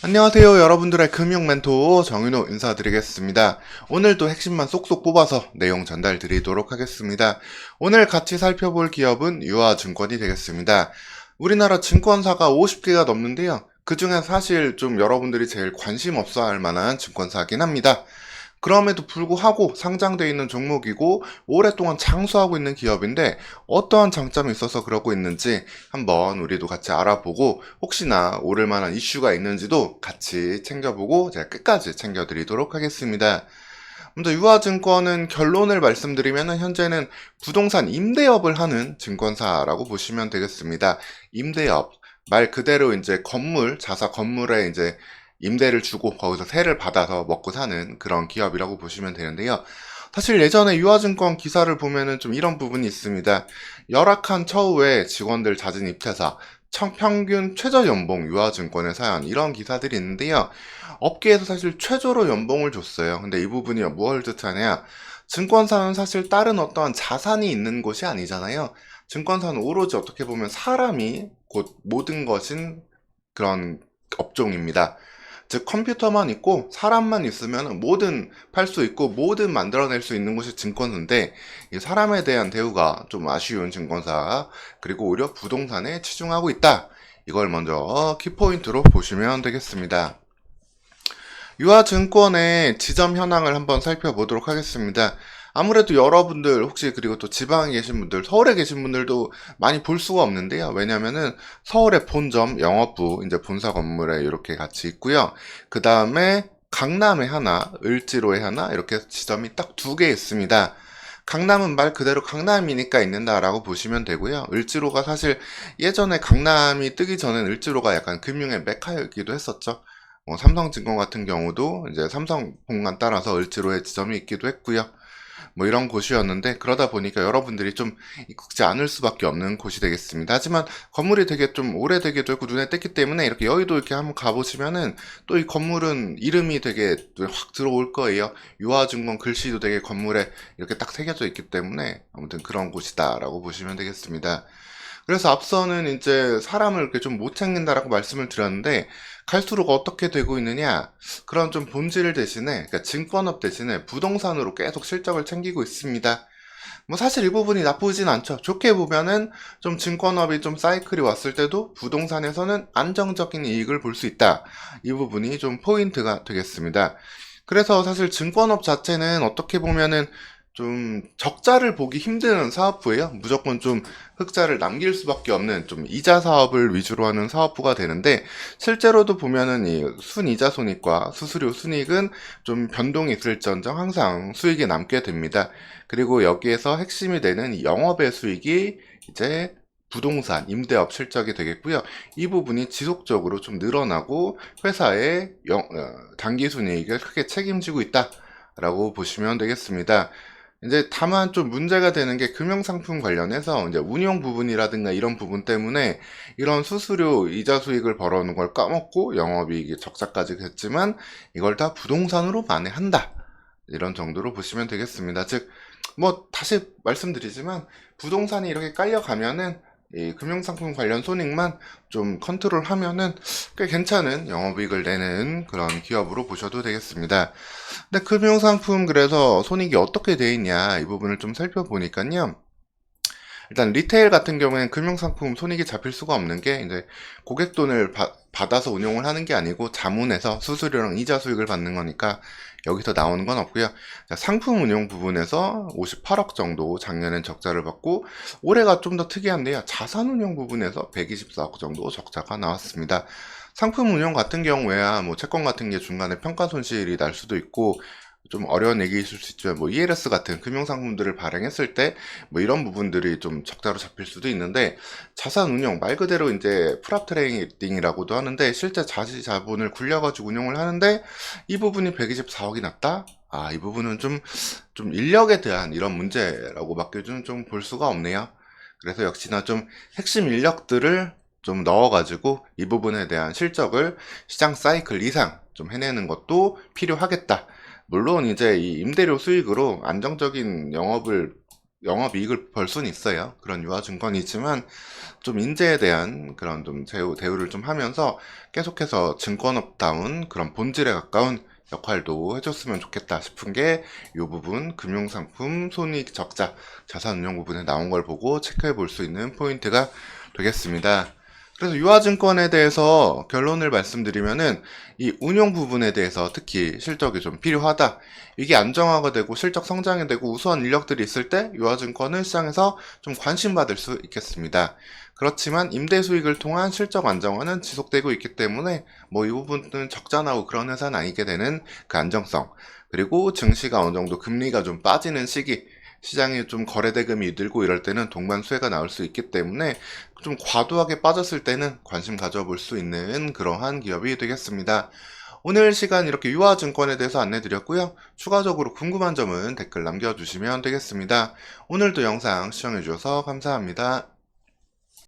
안녕하세요. 여러분들의 금융 멘토 정윤호 인사드리겠습니다. 오늘도 핵심만 쏙쏙 뽑아서 내용 전달 드리도록 하겠습니다. 오늘 같이 살펴볼 기업은 유아증권이 되겠습니다. 우리나라 증권사가 50개가 넘는데요. 그 중에 사실 좀 여러분들이 제일 관심 없어 할 만한 증권사긴 합니다. 그럼에도 불구하고 상장되어 있는 종목이고 오랫동안 장수하고 있는 기업인데 어떠한 장점이 있어서 그러고 있는지 한번 우리도 같이 알아보고 혹시나 오를 만한 이슈가 있는지도 같이 챙겨보고 제가 끝까지 챙겨드리도록 하겠습니다. 먼저 유아증권은 결론을 말씀드리면 현재는 부동산 임대업을 하는 증권사라고 보시면 되겠습니다. 임대업 말 그대로 이제 건물, 자사 건물에 이제 임대를 주고 거기서 세를 받아서 먹고 사는 그런 기업이라고 보시면 되는데요. 사실 예전에 유아증권 기사를 보면은 좀 이런 부분이 있습니다. 열악한 처우에 직원들 잦은 입퇴사, 평균 최저 연봉 유아증권의 사연 이런 기사들이 있는데요. 업계에서 사실 최저로 연봉을 줬어요. 근데 이 부분이 뭘 뜻하냐? 증권사는 사실 다른 어떠한 자산이 있는 곳이 아니잖아요. 증권사는 오로지 어떻게 보면 사람이 곧 모든 것인 그런 업종입니다. 즉 컴퓨터만 있고 사람만 있으면 뭐든 팔 수 있고 뭐든 만들어낼 수 있는 곳이 증권사인데 이 사람에 대한 대우가 좀 아쉬운 증권사 그리고 오히려 부동산에 치중하고 있다. 이걸 먼저 키포인트로 보시면 되겠습니다. 유아증권의 지점 현황을 한번 살펴보도록 하겠습니다. 아무래도 여러분들 혹시 그리고 또 지방에 계신 분들 서울에 계신 분들도 많이 볼 수가 없는데요. 왜냐면은 서울의 본점 영업부 이제 본사 건물에 이렇게 같이 있고요. 그 다음에 강남에 하나, 을지로에 하나 이렇게 지점이 딱 두 개 있습니다. 강남은 말 그대로 강남이니까 있는다라고 보시면 되고요. 을지로가 사실 예전에 강남이 뜨기 전엔 을지로가 약간 금융의 메카이기도 했었죠. 삼성증권 같은 경우도 이제 삼성본관 따라서 을지로에 지점이 있기도 했고요. 뭐 이런 곳이었는데 그러다 보니까 여러분들이 좀 익숙지 않을 수밖에 없는 곳이 되겠습니다. 하지만 건물이 되게 좀 오래되기도 했고 눈에 띄기 때문에 이렇게 여의도 이렇게 한번 가보시면은 또 이 건물은 이름이 되게 확 들어올 거예요. 유아증권 글씨도 되게 건물에 이렇게 딱 새겨져 있기 때문에 아무튼 그런 곳이다라고 보시면 되겠습니다. 그래서 앞서는 이제 사람을 이렇게 좀 못 챙긴다라고 말씀을 드렸는데 갈수록 어떻게 되고 있느냐 그런 좀 본질 대신에 그러니까 증권업 대신에 부동산으로 계속 실적을 챙기고 있습니다. 뭐 사실 이 부분이 나쁘진 않죠. 좋게 보면은 좀 증권업이 좀 사이클이 왔을 때도 부동산에서는 안정적인 이익을 볼 수 있다. 이 부분이 좀 포인트가 되겠습니다. 그래서 사실 증권업 자체는 어떻게 보면은 좀 적자를 보기 힘든 사업부예요. 무조건 좀 흑자를 남길 수밖에 없는 좀 이자 사업을 위주로 하는 사업부가 되는데 실제로도 보면은 이 순이자 손익과 수수료 순익은 좀 변동이 있을전정 항상 수익이 남게 됩니다. 그리고 여기에서 핵심이 되는 이 영업의 수익이 이제 부동산, 임대업 실적이 되겠고요. 이 부분이 지속적으로 좀 늘어나고 회사의 단기 순이익을 크게 책임지고 있다라고 보시면 되겠습니다. 이제 다만 좀 문제가 되는 게 금융상품 관련해서 이제 운용 부분이라든가 이런 부분 때문에 이런 수수료 이자 수익을 벌어오는 걸 까먹고 영업이익이 적자까지 됐지만 이걸 다 부동산으로 만회한다. 이런 정도로 보시면 되겠습니다. 즉, 뭐 다시 말씀드리지만 부동산이 이렇게 깔려가면은 이 금융상품 관련 손익만 좀 컨트롤하면은 꽤 괜찮은 영업이익을 내는 그런 기업으로 보셔도 되겠습니다. 근데 금융상품 그래서 손익이 어떻게 돼 있냐 이 부분을 좀 살펴보니까요. 일단 리테일 같은 경우에는 금융상품 손익이 잡힐 수가 없는 게 이제 고객 돈을 받아서 운용을 하는 게 아니고 자문해서 수수료랑 이자 수익을 받는 거니까 여기서 나오는 건 없고요. 자, 상품 운용 부분에서 58억 정도 작년엔 적자를 받고 올해가 좀 더 특이한데요. 자산 운용 부분에서 124억 정도 적자가 나왔습니다. 상품 운용 같은 경우에야 뭐 채권 같은 게 중간에 평가 손실이 날 수도 있고 좀 어려운 얘기일 수 있지만 뭐 ELS 같은 금융상품들을 발행했을 때 뭐 이런 부분들이 좀 적자로 잡힐 수도 있는데 자산 운용 말 그대로 이제 프랍 트레이딩이라고도 하는데 실제 자시 자본을 굴려가지고 운용을 하는데 이 부분이 124억이 났다? 아, 이 부분은 좀 인력에 대한 이런 문제라고밖에 좀 볼 수가 없네요. 그래서 역시나 좀 핵심 인력들을 좀 넣어가지고 이 부분에 대한 실적을 시장 사이클 이상 좀 해내는 것도 필요하겠다. 물론 이제 이 임대료 수익으로 안정적인 영업을 영업이익을 벌 수는 있어요. 그런 유아증권이지만 좀 인재에 대한 그런 좀 대우를 좀 하면서 계속해서 증권업다운 그런 본질에 가까운 역할도 해줬으면 좋겠다 싶은 게 이 부분 금융상품 손익 적자 자산운용 부분에 나온 걸 보고 체크해 볼 수 있는 포인트가 되겠습니다. 그래서 유아증권에 대해서 결론을 말씀드리면은 이 운용 부분에 대해서 특히 실적이 좀 필요하다. 이게 안정화가 되고 실적 성장이 되고 우수한 인력들이 있을 때 유아증권은 시장에서 좀 관심받을 수 있겠습니다. 그렇지만 임대 수익을 통한 실적 안정화는 지속되고 있기 때문에 뭐 이 부분은 적자 나고 그런 회사는 아니게 되는 그 안정성, 그리고 증시가 어느 정도 금리가 좀 빠지는 시기, 시장에 좀 거래대금이 늘고 이럴 때는 동반 수혜가 나올 수 있기 때문에 좀 과도하게 빠졌을 때는 관심 가져볼 수 있는 그러한 기업이 되겠습니다. 오늘 시간 이렇게 유아증권에 대해서 안내드렸고요. 추가적으로 궁금한 점은 댓글 남겨주시면 되겠습니다. 오늘도 영상 시청해주셔서 감사합니다.